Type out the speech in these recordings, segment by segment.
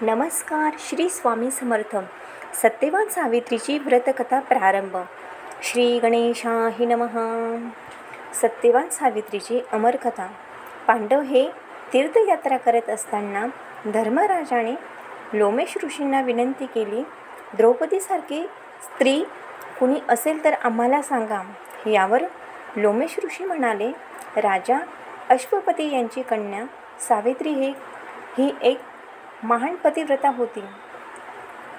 नमस्कार. श्री स्वामी समर्थ. सत्यवान सावित्रीची व्रतकथा प्रारंभ. श्री गणेशाय नमः. सत्यवान सावित्रीची अमरकथा. पांडव हे तीर्थयात्रा करत असताना धर्मराजाने लोमेश ऋषींना विनंती केली, द्रौपदीसारखी स्त्री कुणी असेल तर आम्हाला सांगा. यावर लोमेश ऋषी म्हणाले, राजा अश्वपती यांची कन्या सावित्री ही एक महान पतिव्रता होती.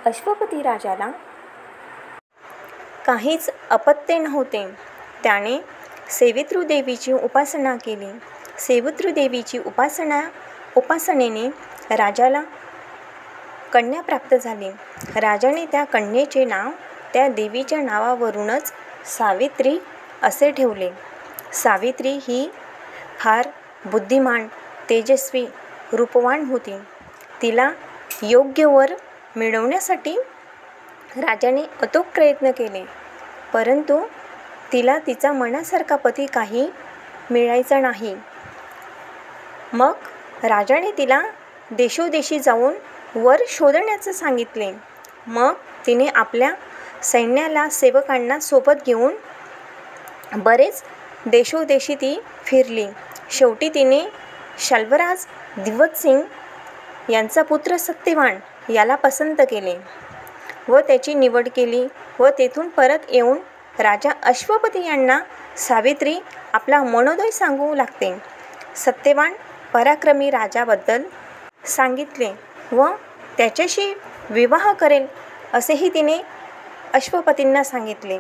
अश्वपती राजाला काहीच अपत्य नव्हते. त्याने सेवितृदेवीची उपासना केली. सेवितृदेवीची उपासनेने राजाला कन्या प्राप्त झाली. राजाने त्या कन्येचे नाव त्या देवीच्या नावावरूनच सावित्री असे ठेवले. सावित्री ही फार बुद्धिमान, तेजस्वी, रूपवान होती. तिला योग्य वर मिळवण्यासाठी राजाने अथक प्रयत्न केले, परंतु तिला तिचा मनासारखा पती काही मिळायचा नाही. मग राजाने तिला देशोदेशी जाऊन वर शोधण्याचं सांगितले. मग तिने आपल्या सैन्याला सेवकांना सोबत घेऊन बरेच देशोदेशी ती फिरली. शेवटी तिने शाल्वराज दिव्वतसिंग यांचा पुत्र सत्यवान याला पसंत केले व त्याची निवड केली व तेथून परत येऊन राजा अश्वपती यांना सावित्री आपला मनोदय सांगू लागते. सत्यवान पराक्रमी राजाबद्दल सांगितले व त्याच्याशी विवाह करेल असेही तिने अश्वपतींना सांगितले.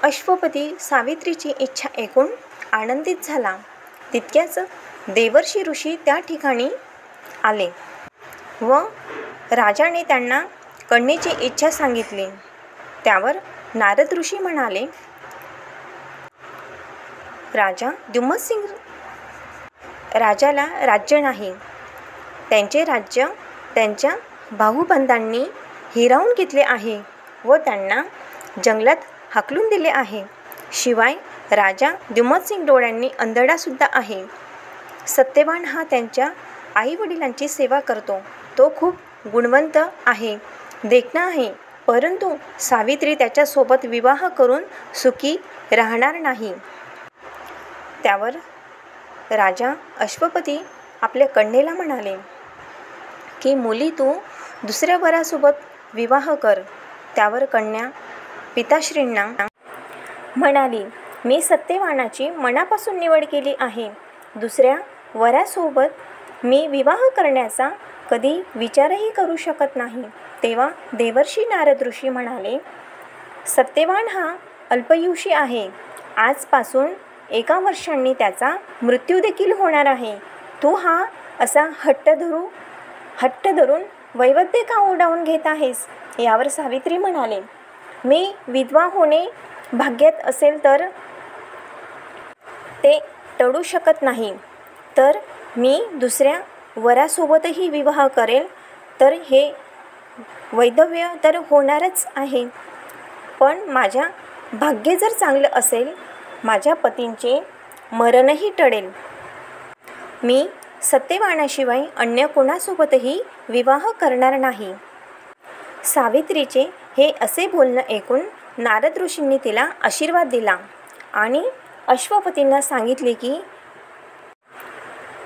अश्वपती सावित्रीची इच्छा ऐकून आनंदित झाला. तितक्याच देवर्षी ऋषी त्या ठिकाणी आले व राजाने त्यांना कन्येची इच्छा सांगितली. त्यावर नारद ऋषी म्हणाले, राजा द्युमतसिंग राजाला राज्य नाही. त्यांचे राज्य त्यांच्या भाऊबंधांनी हिरावून घेतले आहे व त्यांना जंगलात हाकलून दिले आहे. शिवाय राजा द्युमतसिंग डोळ्यांनी अंधळासुद्धा आहे. सत्यवान हा त्यांच्या आईवडिलांची सेवा करतो. तो खूप गुणवंत आहे, देखणा आहे, परंतु सावित्री त्याच्यासोबत विवाह करून सुखी राहणार नाही. त्यावर राजा अश्वपती आपल्या कन्येला म्हणाले की मुली तू दुसऱ्या वरासोबत विवाह कर. त्यावर कन्या पिताश्रींना म्हणाली, मी सत्यवानाची मनापासून निवड केली आहे. दुसऱ्या वरासोबत मी विवाह करण्याचा कधी विचारही करू शकत नाही. तेव्हा देवर्षी नारद ऋषी म्हणाले, सत्यवान हा अल्पयुषी आहे. आजपासून 1 वर्षांनी त्याचा मृत्यू देखील होणार आहे. तू हा असा हट्ट धरून वैवद्य का ओढावून घेत आहेस. यावर सावित्री म्हणाले, मी विधवा होणे भाग्यात असेल तर ते टळू शकत नाही. तर मी दुसऱ्या वरासोबतही विवाह करेल तर हे वैधव्य तर होणारच आहे. पण माझ्या भाग्य जर चांगलं असेल, माझ्या पतींचे मरणही टळेल. मी सत्यवानाशिवाय अन्य कोणासोबतही विवाह करणार नाही. सावित्रीचे हे असे बोलणं ऐकून नारद ऋषींनी तिला आशीर्वाद दिला आणि अश्वपतींना सांगितले की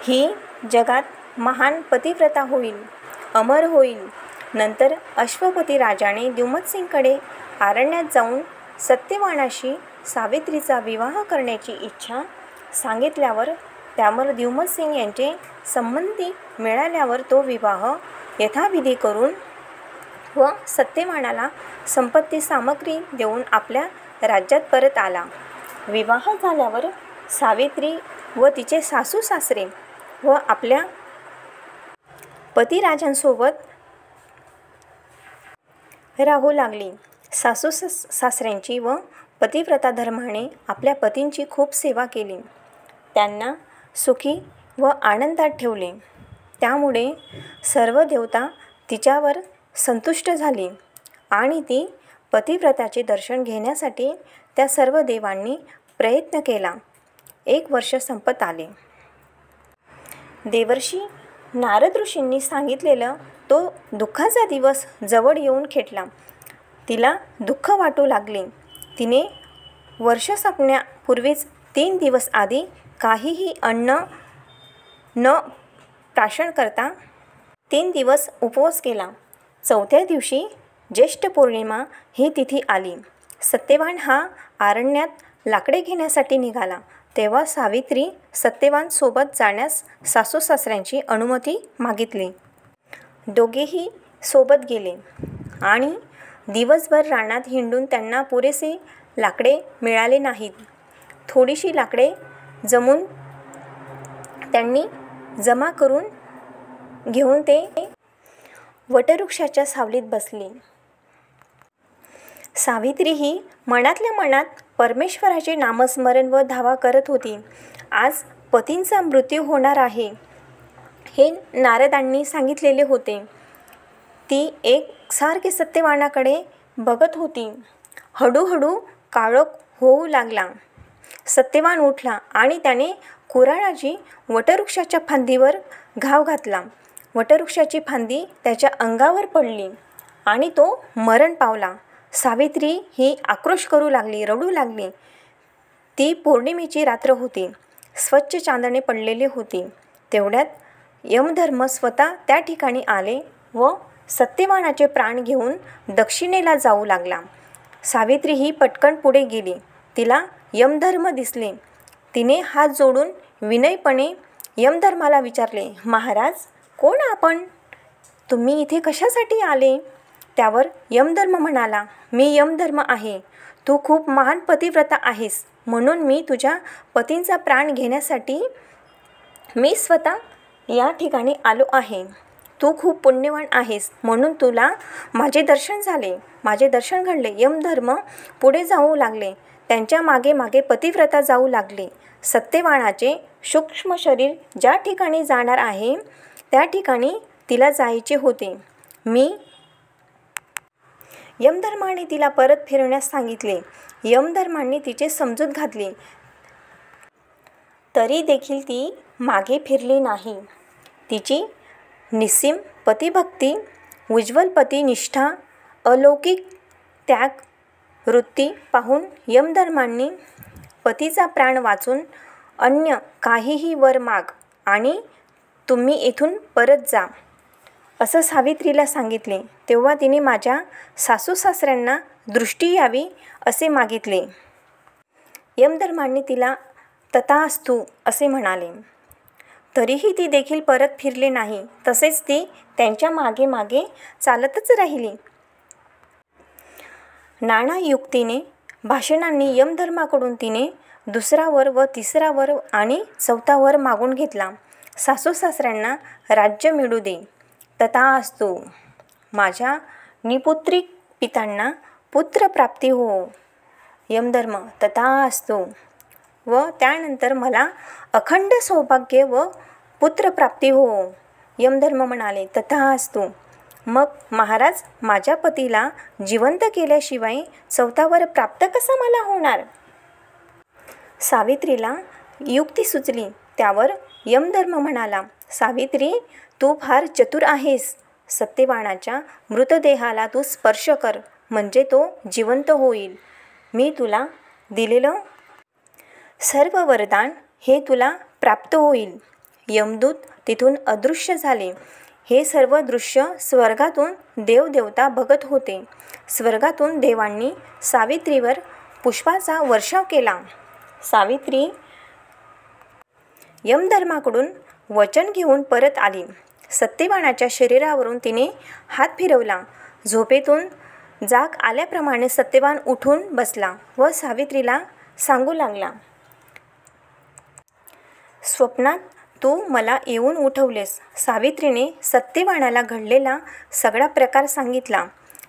ही जगात महान पतिव्रता होईल, अमर होईल. नंतर अश्वपती राजाने द्युमतसिंगकडे अरण्यात जाऊन सत्यवानाशी सावित्रीचा विवाह करण्याची इच्छा सांगितल्यावर त्यावर द्युमतसिंग यांचे संबंधी मिळाल्यावर तो विवाह यथाविधी करून व सत्यवानाला संपत्ती सामग्री देऊन आपल्या राज्यात परत आला. विवाह झाल्यावर सावित्री व तिचे सासू सासरे व आपल्या पतिराजांसोबत राहू लागली. सासू सासऱ्यांची व पतिव्रता धर्माने आपल्या पतींची खूप सेवा केली. त्यांना सुखी व आनंदात ठेवले. त्यामुळे सर्व देवता तिच्यावर संतुष्ट झाली आणि ती पतिव्रताचे दर्शन घेण्यासाठी त्या सर्व देवांनी प्रयत्न केला. 1 वर्ष संपत आले. देवर्षी नारद ऋषींनी सांगितलेलं तो दुःखाचा दिवस जवळ येऊन खेटला. तिला दुःख वाटू लागले. तिने वर्ष संपण्यापूर्वीच 3 दिवस आधी काहीही अन्न न प्राशन करता 3 दिवस उपवास केला. 4थ्या दिवशी ज्येष्ठ पौर्णिमा ही तिथी आली. सत्यवान हा अरण्यात लाकडे घेण्यासाठी निघाला. तेव्हा सावित्री सत्यवान सोबत जाण्यास सासू सासऱ्यांची अनुमती मागितली. दोघेही सोबत गेले आणि दिवसभर रानात हिंडून त्यांना पुरेसे लाकडे मिळाले नाहीत. थोडीशी लाकडे त्यांनी जमा करून घेऊन ते वटवृक्षाच्या सावलीत बसली. सावित्री ही मनातल्या मनात परमेश्वराचे नामस्मरण व धावा करत होती. आज पतींचा मृत्यू होणार आहे हे नारदांनी सांगितलेले होते. ती एकसारखी सत्यवानाकडे बघत होती. हळूहळू काळोख होऊ लागला. सत्यवान उठला आणि त्याने कुऱ्हाडाची वटवृक्षाच्या फांदीवर घाव घातला. वटवृक्षाची फांदी त्याच्या अंगावर पडली आणि तो मरण पावला. सावित्री ही आक्रोश करू लागली, रडू लागली. ती पौर्णिमेची रात्र होती. स्वच्छ चांदणे पडलेले होते. तेवढ्यात यमधर्म स्वतः त्या ठिकाणी आले व सत्यवानाचे प्राण घेऊन दक्षिणेला जाऊ लागला. सावित्री ही पटकन पुढे गेली. तिला यमधर्म दिसले. तिने हात जोडून विनयपणे यमधर्माला विचारले, महाराज, कोण आपण? तुम्ही इथे कशासाठी आले? त्यावर यमधर्म म्हणाला, मी यमधर्म आहे. तू खूप महान पतिव्रता आहेस, म्हणून मी तुझ्या पतींचा प्राण घेण्यासाठी मी स्वतः या ठिकाणी आलो आहे. तू खूप पुण्यवान आहेस, म्हणून तुला माझे दर्शन झाले, माझे दर्शन घडले. यमधर्म पुढे जाऊ लागले. त्यांच्या मागे मागे पतिव्रता जाऊ लागली. सत्यवानाचे सूक्ष्म शरीर ज्या ठिकाणी जाणार आहे त्या ठिकाणी तिला जायचे होते. यमधर्माने तिला परत फिरण्यास सांगितले. यमधर्माने तिची समजूत घातली, तरी देखील ती मागे फिरली नाही. तिची निस्सीम पतिभक्ती, उज्ज्वल पतिनिष्ठा, अलौकिक त्याग वृत्ती पाहून यमधर्मांनी पतीचा प्राण वाचून अन्य काहीही वर माग आणि तुम्ही येथून परत जा असं सावित्रीला सांगितले. तेव्हा तिने माझ्या सासू सासऱ्यांना दृष्टी यावी असे मागितले. यमधर्मांनी तिला तथास्तु असे म्हणाले. तरीही ती देखील परत फिरली नाही. तसेच ती त्यांच्या मागे मागे चालतच राहिली. नाना युक्तीने भाषणांनी यमधर्माकडून तिने 2रा वर व 3रा वर आणि 4था वर मागून घेतला. सासू सासऱ्यांना राज्य मिळू दे. तथास्तु. माझ्या निपुत्रिक पितांना पुत्रप्राप्ती हो. यमधर्म तथास्तु. व त्यानंतर मला अखंड सौभाग्य व पुत्रप्राप्ती हो. यमधर्म म्हणाले, तथास्तु. मग महाराज, माझ्या पतीला जिवंत केल्याशिवाय 4था वर प्राप्त कसा मला होणार? सावित्रीला युक्ती सुचली. त्यावर यमधर्म म्हणाला, सावित्री, तू फार चतुर आहेस. सत्यवानाच्या मृतदेहाला तू स्पर्श कर, म्हणजे तो जिवंत होईल. मी तुला दिलेलं सर्व वरदान हे तुला प्राप्त होईल. यमदूत तिथून अदृश्य झाले. हे सर्व दृश्य स्वर्गातून देवदेवता बघत होते. स्वर्गातून देवांनी सावित्रीवर पुष्पाचा वर्षाव केला. सावित्री यमधर्माकडून वचन घेऊन परत आली. सत्यवानाच्या शरीरावरून तिने हात फिरवला. झोपेतून जाग आल्याप्रमाणे सत्यवान उठून बसला व सावित्रीला सांगू लागला, स्वप्नात तू मला येऊन उठवलेस. सावित्रीने सत्यवानाला घडलेला सगळा प्रकार सांगितला.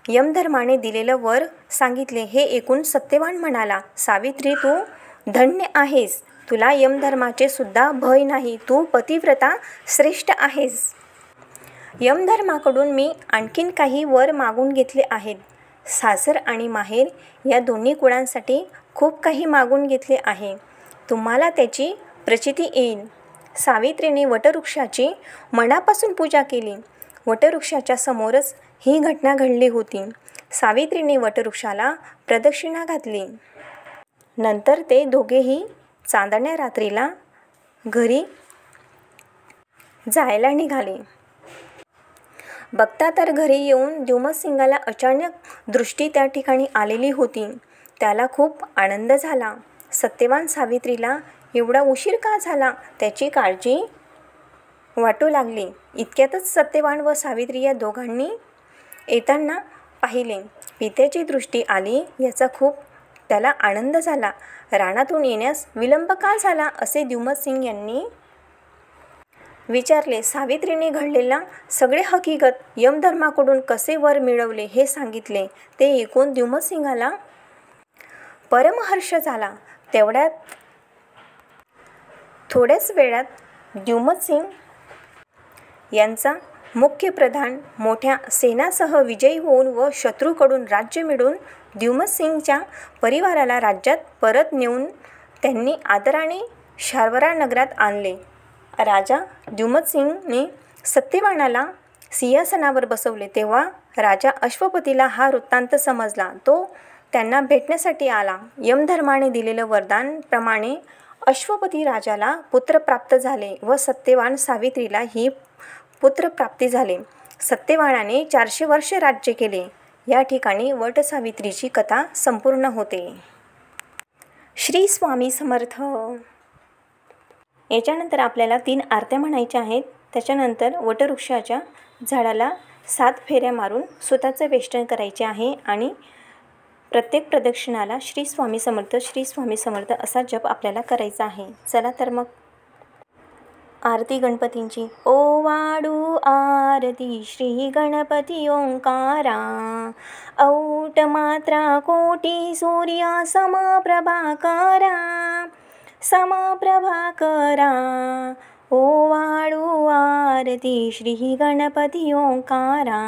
यमधर्माने दिलेलं वर सांगितले. हे ऐकून सत्यवान म्हणाला, सावित्री, तू धन्य आहेस. तुला यमधर्माचे सुद्धा भय नाही. तू पतिव्रता श्रेष्ठ आहेस. यमधर्माकडून मी आणखीन काही वर मागून घेतले आहेत. सासर आणि माहेर या दोन्ही कुळांसाठी खूप काही मागून घेतले आहे. तुम्हाला त्याची प्रचिती येईल. सावित्रीने वटवृक्षाची मनापासून पूजा केली. वटवृक्षाच्या समोरच ही घटना घडली होती. सावित्रीने वटवृक्षाला प्रदक्षिणा घातली. नंतर ते दोघेही चांदण्या रात्रीला घरी जायला निघाले. बघता तर घरी येऊन द्युमतसिंगाला अचानक दृष्टी त्या ठिकाणी आलेली होती. त्याला खूप आनंद झाला. सत्यवान सावित्रीला एवढा उशीर का झाला त्याची काळजी वाटू लागली. इतक्यातच सत्यवान व सावित्री या दोघांनी येताना पाहिले. पित्याची दृष्टी आली याचा खूप त्याला आनंद झाला. रानातून येण्यास विलंब का झाला असे द्युमतसिंग यांनी विचारले. सावित्रीने घडलेला सगळे हकीकत यमधर्माकडून कसे वर मिळवले हे सांगितले. ते ऐकून द्युमतसिंगाला परमहर्ष झाला. थोड्याच वेळात द्युमतसिंग यांचा मुख्य प्रधान मोठ्या सेनासह विजयी होऊन व शत्रूकडून राज्य मिळवून द्युमतसिंगच्या परिवाराला राज्यात परत नेऊन त्यांनी आदराने शार्वरा नगरात आणले. राजा द्युमतसिंगने सत्यवानाला सिंहासनावर बसवले तेव्हा राजा अश्वपतीला हा वृत्तांत समजला. तो त्यांना भेटण्यासाठी आला. यमधर्माने दिलेलं वरदानप्रमाणे अश्वपती राजाला पुत्र प्राप्त झाले व सत्यवान सावित्रीला ही पुत्रप्राप्ती झाली. सत्यवानाने 400 वर्षे राज्य केले. या ठिकाणी वटसावित्रीची कथा संपूर्ण होते. श्री स्वामी समर्थ. याच्यानंतर आपल्याला 3 आरत्या म्हणायच्या आहेत. त्याच्यानंतर वटवृक्षाच्या झाडाला 7 फेऱ्या मारून सुताचं वेष्टन करायचे आहे आणि प्रत्येक प्रदक्षिणाला श्री स्वामी समर्थ श्री स्वामी समर्थ असा जप आपल्याला करायचा आहे. चला तर मग आरती गणपतींची. ओ वाडू आरती श्री गणपती ओंकारा, औट मात्रा कोटी सूर्य समप्रभाकरा, समप्रभाकरा. ओ वाडू आरती श्री गणपती ओंकारा,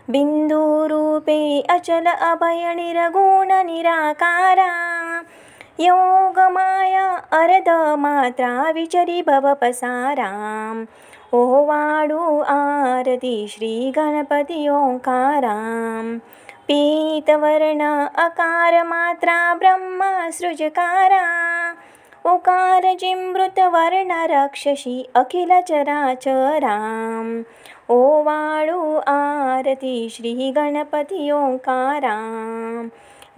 बिंदू रूपे अचल अभय निर्गुण निराकारा, योग माया अर्ध मात्रा विचरी भव पसारा. ओ वाडू आरती श्री गणपती ओंकारा, पीतवर्ण अकार मात्रा ब्रह्म सृजकारा, ओकार जिमृत वर्ण रक्षसी अखिल चराचरा. ओ वाडू आरती श्री गणपती ओंकारा,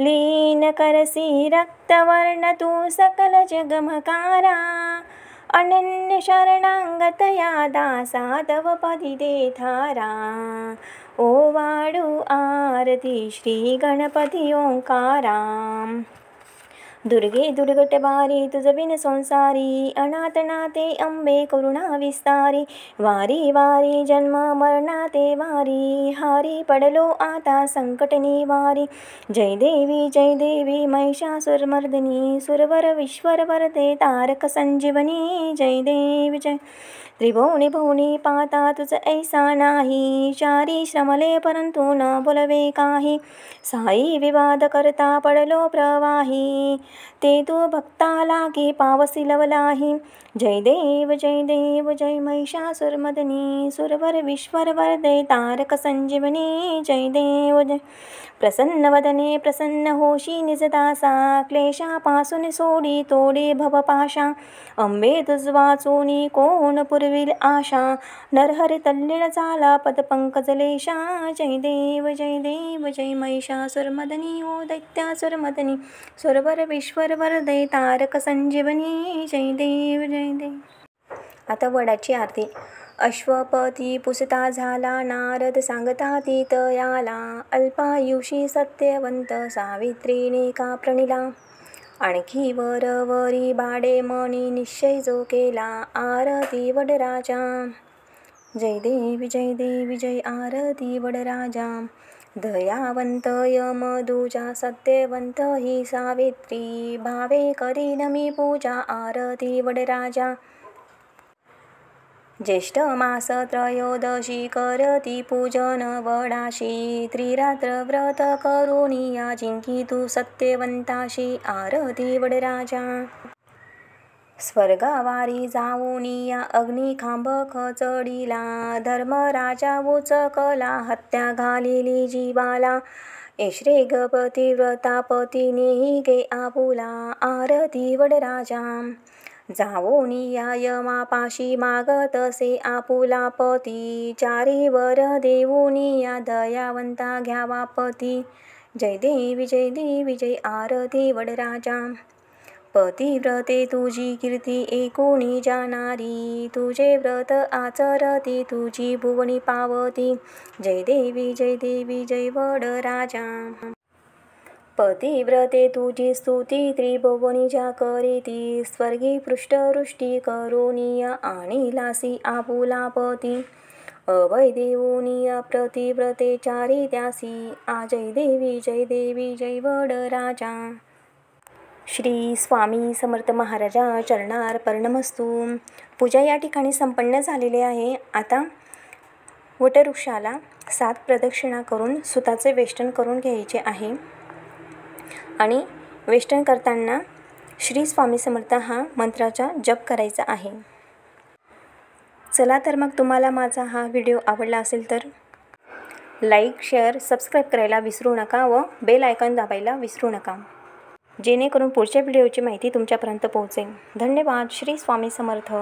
लीन करसी रक्तवर्ण तू सकल जगमकारा, अनन्य शरणांगतया दासा तव पदी दे थारा. ओ वाडू आरती श्री गणपती ओंकारा, दुर्गे दुर्गट बारी तुझ बिन संसारी, अनाथ नाते अंबे करुणा विस्तारी, वारी वारी जन्म मरणाते वारी, हारी पडलो आता संकट निवारी. जय देवी महिषासुरमर्दिनी, सुरवर विश्वर वरदे तारक संजीवनी. जय देवी जय. त्रिभुवनी भुवनी पाता तुझ ऐसा नाही, चारी श्रमले परंतु न बोलवे काही, साई विवाद करता पडलो प्रवाही, ते तू भक्ता लागी पावसी लवलाही. जय देव जय महिषासुरमर्दिनी, सुरवर विश्वर वरदे तारक संजीवनी. जय देव जय. प्रसन्न वदने प्रसन्न होशी निजदासा, क्लेशापासून सोडी तोडी भवपाशा, अंबे तुझ वाचूनी कोण पुरविल आशा, नरहरी तल्लीन झाला पदपंकजलेशा. जय देव जय महिषासुरमर्दिनी, ओ दैत्यासुरमर्दिनी, सुरवर विश्वर वरदे तारक संजीवनी. जय देव जय देव. आता वडाची आरती. अश्वपती पुसता झाला नारद सांगता तीतयाला, अल्पायुषी सत्यवंत सावित्रीने का प्रणिला, आणखी वरवरी बाडे मनी निश्चय जो केला, आरती वडराजा. जय देवी जय आरती वडराजा. दयावंत यमदूजा सत्यवंत ही सावित्री, भावे करी नमी पूजा आरती वडराजा. ज्येष्ठ मास त्रयोदशी करती पूजन वडाशी, त्रिरात्र व्रत करुनिया जिंकी तू सत्यवंताशी, आरती वडराजा. स्वर्गावारी जाऊनिया अग्निखांब खचडिला, धर्मराजा उचकला हत्या घालिली जीवाला. एश्रे ग पतिव्रता पतीनेही गे आपुला, आरती वडराजा. जाऊनिया यमापाशी मागतसे आपुला पती, चारी वर देऊनिया दयावंता घ्यावा पती. जय देवी जय आरती वडराजा. पतिव्रते तुझी कीर्ती एकुणी जाणारी, तुझे व्रत आचरती तुझी भुवनी पावती. जय देवी जय वडराजा. पतिव्रते तुझी स्तुती त्रिभुवनी ज्या करीती, स्वर्गी पृष्ठवृष्टी करुनिया आणिलासी आपुला पती. अभय देऊनिया पतिव्रते चारी त्यासी, आ जय देवी जय वडराजा. श्री स्वामी समर्थ महाराजा चरणार्पणमस्तु. पूजा या ठिकाणी संपन्न झालेली आहे. आता वटवृक्षाला 7 प्रदक्षिणा करून सुताचे वेष्टन करून घ्यायचे आहे आणि वेष्टन करताना श्री स्वामी समर्थ हा मंत्राचा जप करायचा आहे. चला तर मग तुम्हाला माझा हा व्हिडिओ आवडला असेल तर लाईक, शेअर, सबस्क्राईब करायला विसरू नका व बेल आयकॉन दाबायला विसरू नका, जेणेकरून पुढच्या व्हिडिओची माहिती तुमच्यापर्यंत पोहोचेल. धन्यवाद. श्री स्वामी समर्थ.